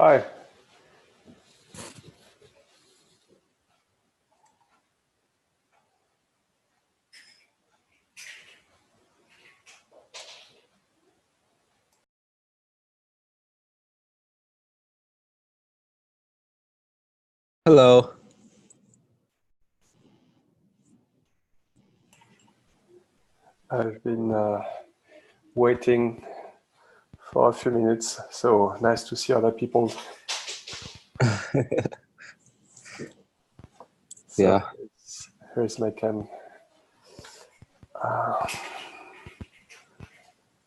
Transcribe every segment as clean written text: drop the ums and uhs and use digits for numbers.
Hi. Hello. I've been waiting for a few minutes, so nice to see other people. So Yeah. here's my cam.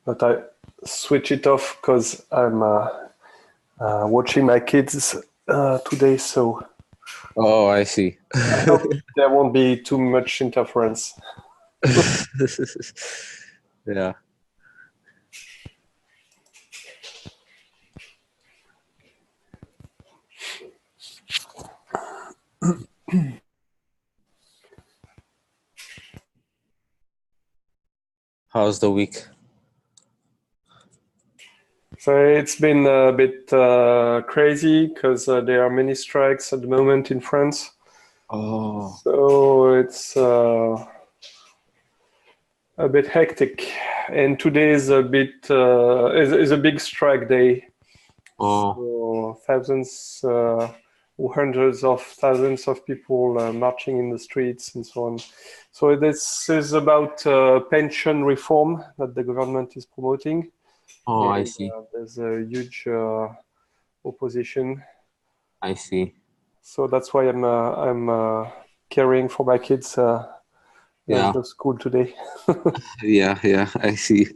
But I switch it off because I'm watching my kids today, so Oh, I see. I hope there won't be too much interference. Yeah. How's the week? So it's been a bit crazy because there are many strikes at the moment in France. Oh. So it's a bit hectic, and today is a bit is a big strike day. Oh. So thousands, hundreds of thousands of people marching in the streets and so on. So this is about pension reform that the government is promoting, Oh, I and see. there's a huge opposition. I see. So that's why I'm caring for my kids. There's Yeah. no school today. Yeah, yeah, I see.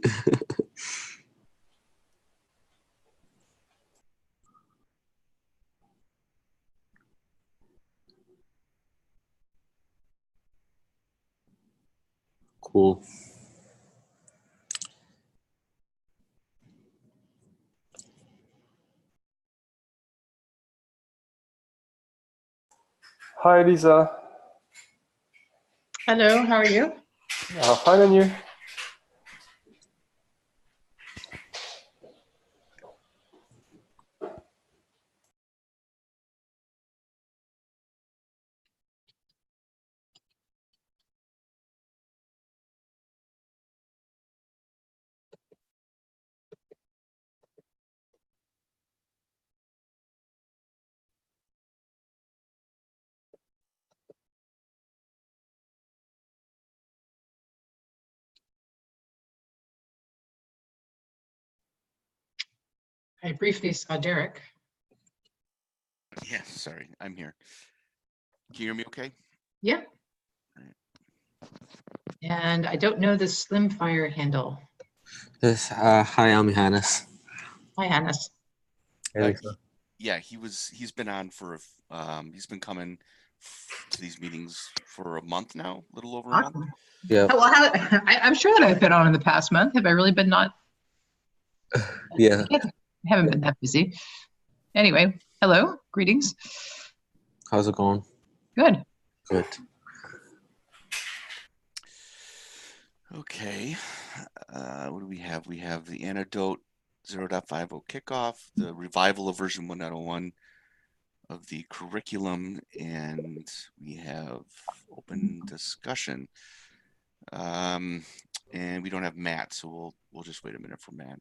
Cool. Hi, Lisa. Hello, how are you? Fine, and you? I briefly saw Derek. Yeah, sorry, I'm here. Can you hear me okay? Yeah. And I don't know the Slimfire handle. Hi, I'm Hannes. Hi, Hannes. Hey, Lisa. Yeah, he's been on for he's been coming to these meetings for a month now, a little over a month. Awesome. Yeah. Well, I'm sure that I've been on in the past month. Have I really been not? Yeah. I haven't been that busy. Anyway, hello, greetings. How's it going? Good. Good. Okay. What do we have? We have the Antidote 0.50 kickoff, the revival of version 1.01 of the curriculum, and we have open discussion. And we don't have Matt, so we'll just wait a minute for Matt.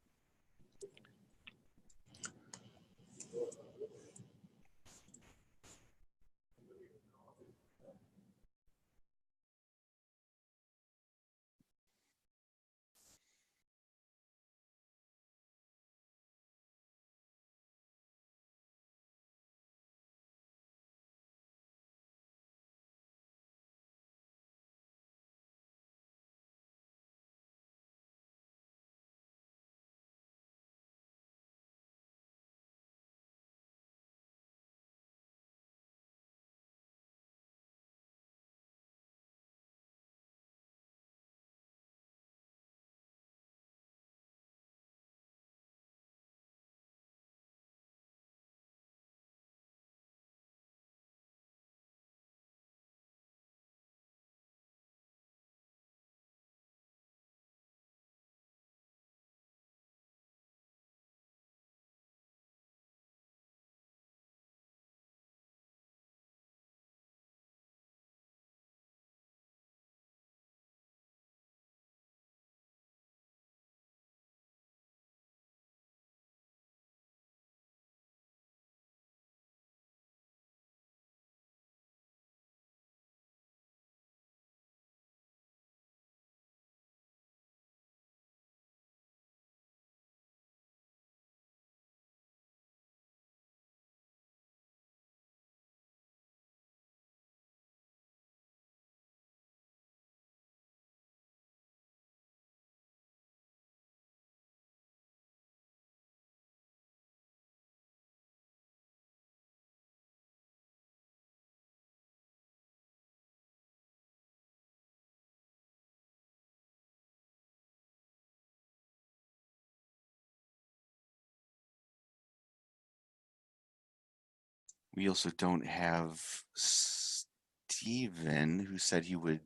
We also don't have Steven, who said he would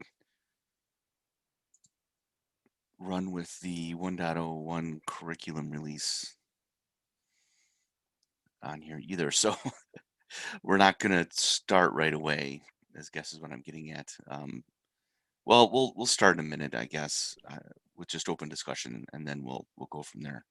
run with the 1.01 curriculum release on here either. So we're not going to start right away, I guess is what I'm getting at. Well, we'll start in a minute, I guess, with just open discussion, and then we'll go from there.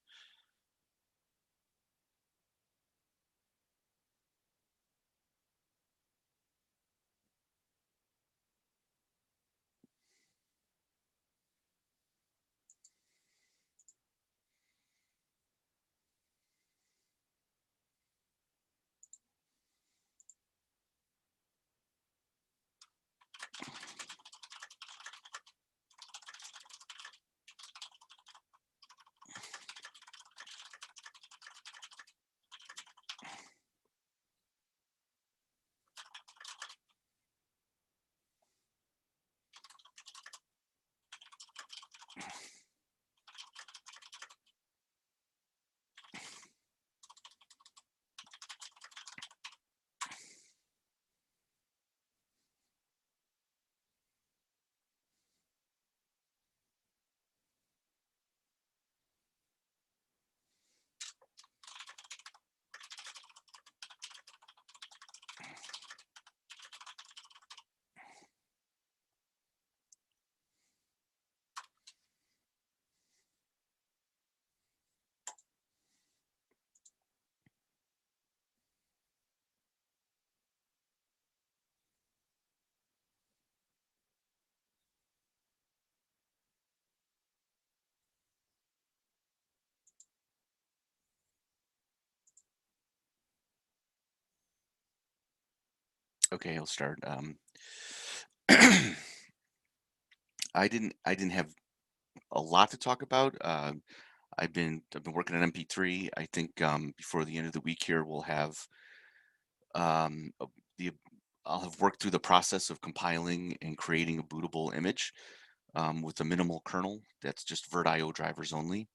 Okay, I'll start. I didn't have a lot to talk about. I've been working on MP3. I think before the end of the week here, we'll have the I'll have worked through the process of compiling and creating a bootable image with a minimal kernel that's just virt.io drivers only.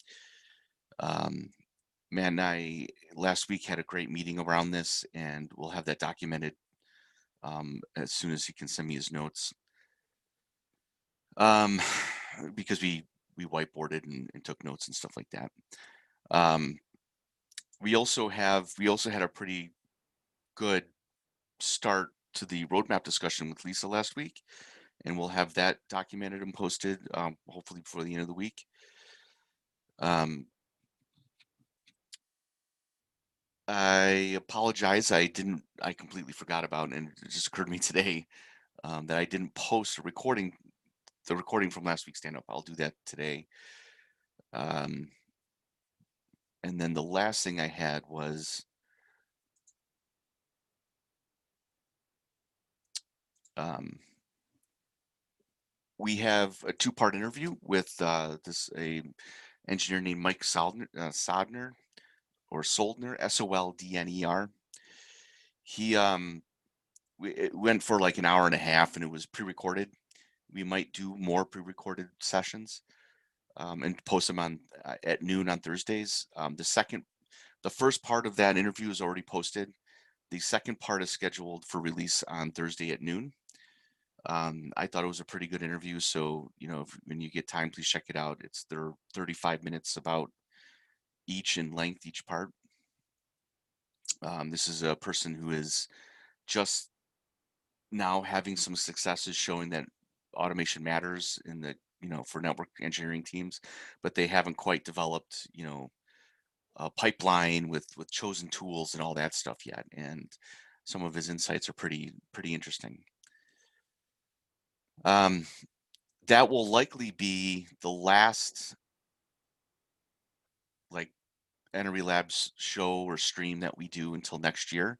Man, I last week had a great meeting around this, and we'll have that documented as soon as he can send me his notes. Because we whiteboarded and took notes and stuff like that. We also had a pretty good start to the roadmap discussion with Lisa last week, and we'll have that documented and posted hopefully before the end of the week. I apologize. I completely forgot about, and it just occurred to me today that I didn't post the recording from last week's stand-up. I'll do that today. And then the last thing I had was we have a two-part interview with a engineer named Mike Soldner or Soldner, Soldner. He it went for like an hour and a half, and it was pre-recorded. We might do more pre-recorded sessions and post them on at noon on Thursdays. The first part of that interview is already posted. The second part is scheduled for release on Thursday at noon. I thought it was a pretty good interview, so when you get time, please check it out. They're 35 minutes about each in length, each part. This is a person who is just now having some successes showing that automation matters in the for network engineering teams, but they haven't quite developed a pipeline with chosen tools and all that stuff yet. And some of his insights are pretty interesting. That will likely be the last like Energy Labs show or stream that we do until next year,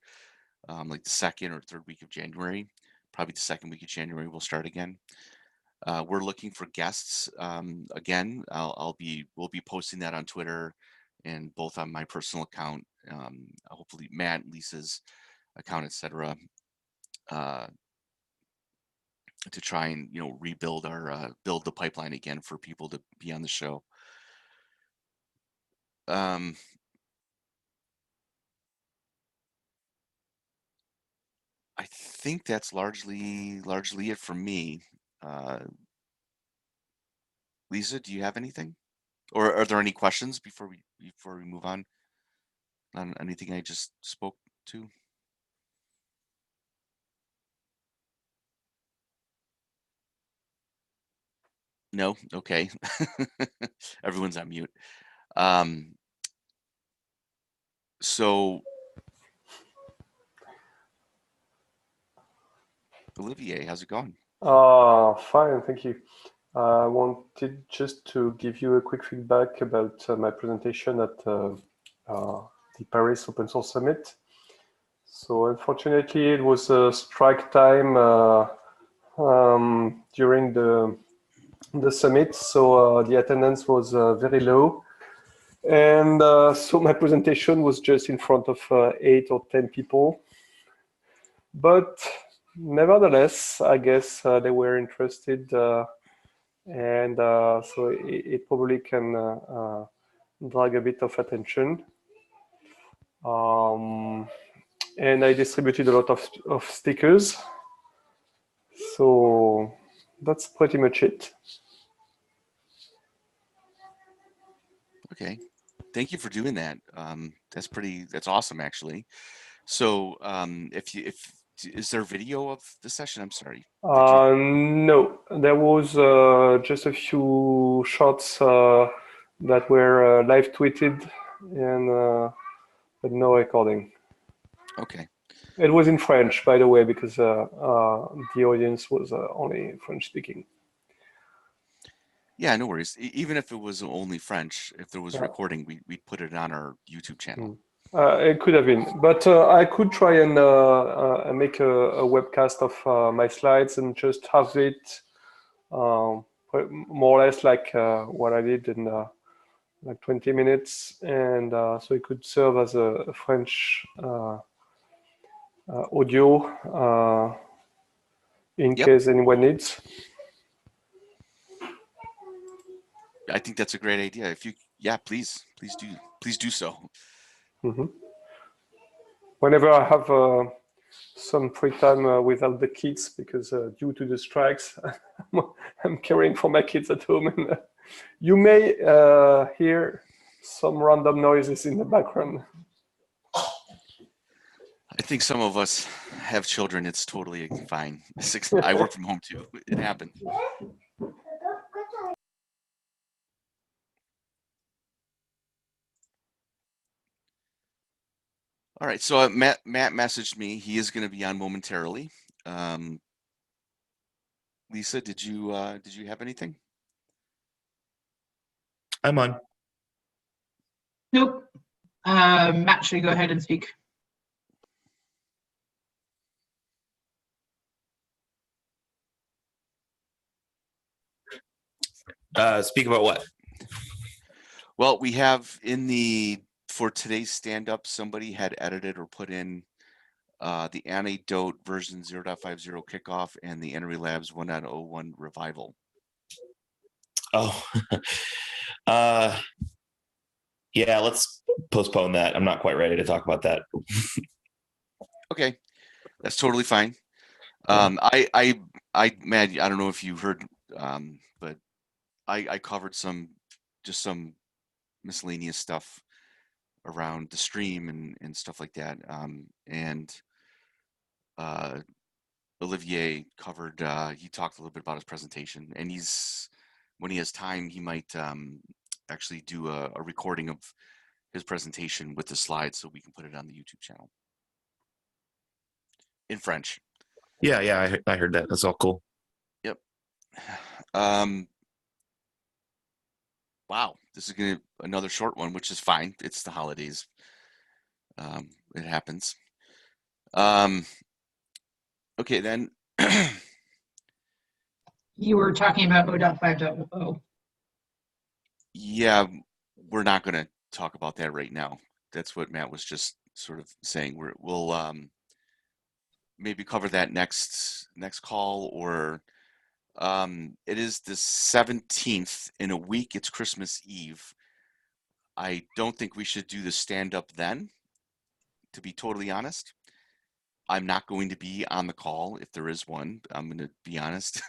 like the second or third week of January. Probably the second week of January we'll start again. We're looking for guests again. We'll be posting that on Twitter and both on my personal account. Hopefully Matt, Lisa's account, etc. To try and rebuild our build the pipeline again for people to be on the show. I think that's largely it from me. Lisa, do you have anything, or are there any questions before we move on anything I just spoke to? No? Okay. Everyone's on mute. So Olivier, how's it going? Fine, thank you. I wanted just to give you a quick feedback about my presentation at the Paris Open Source Summit. So unfortunately, it was a strike time during the summit, so the attendance was very low. And so my presentation was just in front of 8 or 10 people. But nevertheless, I guess they were interested, and so it probably can drag a bit of attention. And I distributed a lot of stickers. So that's pretty much it. Okay, thank you for doing that. That's awesome, actually. So, is there video of the session? I'm sorry. No, there was just a few shots that were live tweeted, and but no recording. Okay. It was in French, by the way, because the audience was only French speaking. Yeah, no worries. Even if it was only French, if there was a Yeah. recording, we'd put it on our YouTube channel. It could have been, but I could try and make a webcast of my slides and just have it more or less like what I did in like 20 minutes, and so it could serve as a French audio in Yep. case anyone needs. I think that's a great idea. If you, yeah, please do so. Mm-hmm. Whenever I have some free time without the kids, because due to the strikes, I'm caring for my kids at home, and you may hear some random noises in the background. I think some of us have children. It's totally fine. I work from home too. It happened. All right. So Matt messaged me. He is going to be on momentarily. Lisa, did you have anything? I'm on. Nope. Matt should go ahead and speak. Speak about what? Well, we have for today's stand-up, somebody had edited or put in the Anecdote version 0.50 kickoff and the Entry Labs 1.01 revival. Oh, yeah, let's postpone that. I'm not quite ready to talk about that. Okay, that's totally fine. Matt, I don't know if you heard, but I covered some miscellaneous stuff around the stream and stuff like that. And Olivier covered, he talked a little bit about his presentation, and when he has time, he might actually do a recording of his presentation with the slides so we can put it on the YouTube channel in French. Yeah, I heard that. That's all cool. Yep. Wow, this is gonna another short one, which is fine. It's the holidays. It happens. Okay, then. You were talking about 0.5.0. Yeah, we're not going to talk about that right now. That's what Matt was just sort of saying. We'll maybe cover that next call, or it is the 17th. In a week, it's Christmas Eve. I don't think we should do the stand-up then, to be totally honest. I'm not going to be on the call if there is one. I'm going to be honest,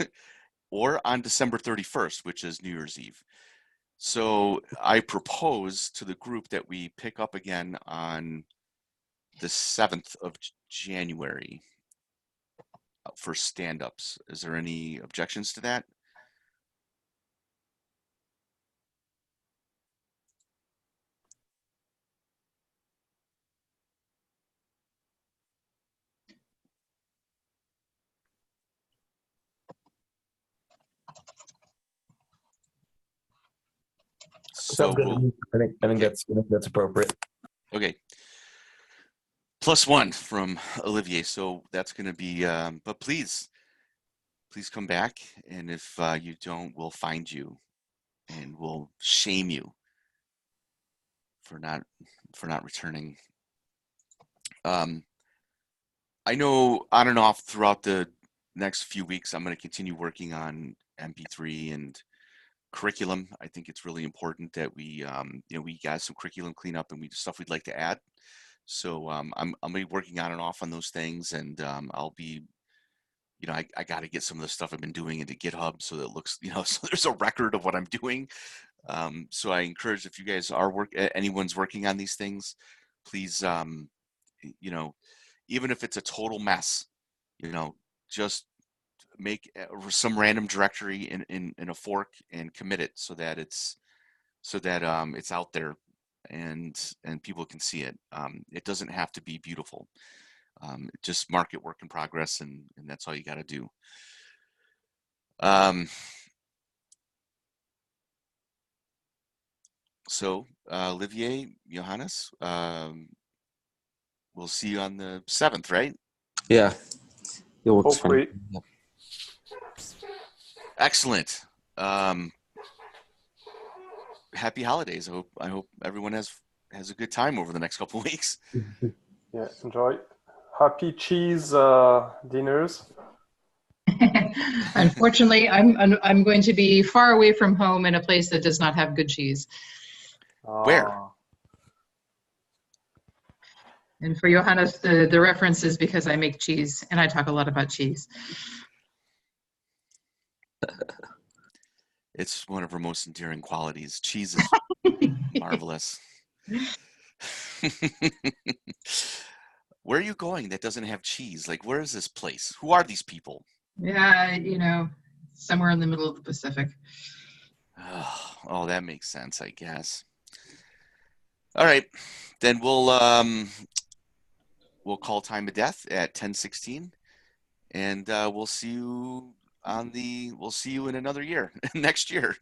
or on December 31st, which is New Year's Eve. So I propose to the group that we pick up again on the 7th of January for stand-ups. Is there any objections to that? So Sounds good. we'll, I think that's appropriate. okay. +1 from Olivier. So that's going to be, but please come back. And if you don't, we'll find you and we'll shame you for not returning. I know on and off throughout the next few weeks, I'm going to continue working on MP3 and curriculum. I think it's really important that we, we got some curriculum cleanup and stuff we'd like to add. So I'm gonna be working on and off on those things, and I'll be, I got to get some of the stuff I've been doing into GitHub so that it looks, so there's a record of what I'm doing. So I encourage, if you guys are anyone's working on these things, please, even if it's a total mess, just make some random directory in a fork and commit it so that it's out there and people can see it. It doesn't have to be beautiful. Just mark it work in progress, and that's all you got to do. So Olivier, Johannes, we'll see you on the 7th, right? Yeah. It works Hopefully. fine. Yeah. Excellent. Happy holidays. I hope everyone has a good time over the next couple of weeks. Yeah, enjoy. Happy cheese dinners. Unfortunately, I'm going to be far away from home in a place that does not have good cheese. Where? And for Johannes, the reference is because I make cheese and I talk a lot about cheese. It's one of her most endearing qualities. Cheese is marvelous. Where are you going that doesn't have cheese? Like, where is this place? Who are these people? Yeah, somewhere in the middle of the Pacific. Oh, that makes sense, I guess. All right, then we'll call time of death at 10:16, and we'll see you in another year, next year.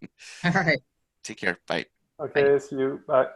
All right. Take care. Bye. Okay, see you. Bye.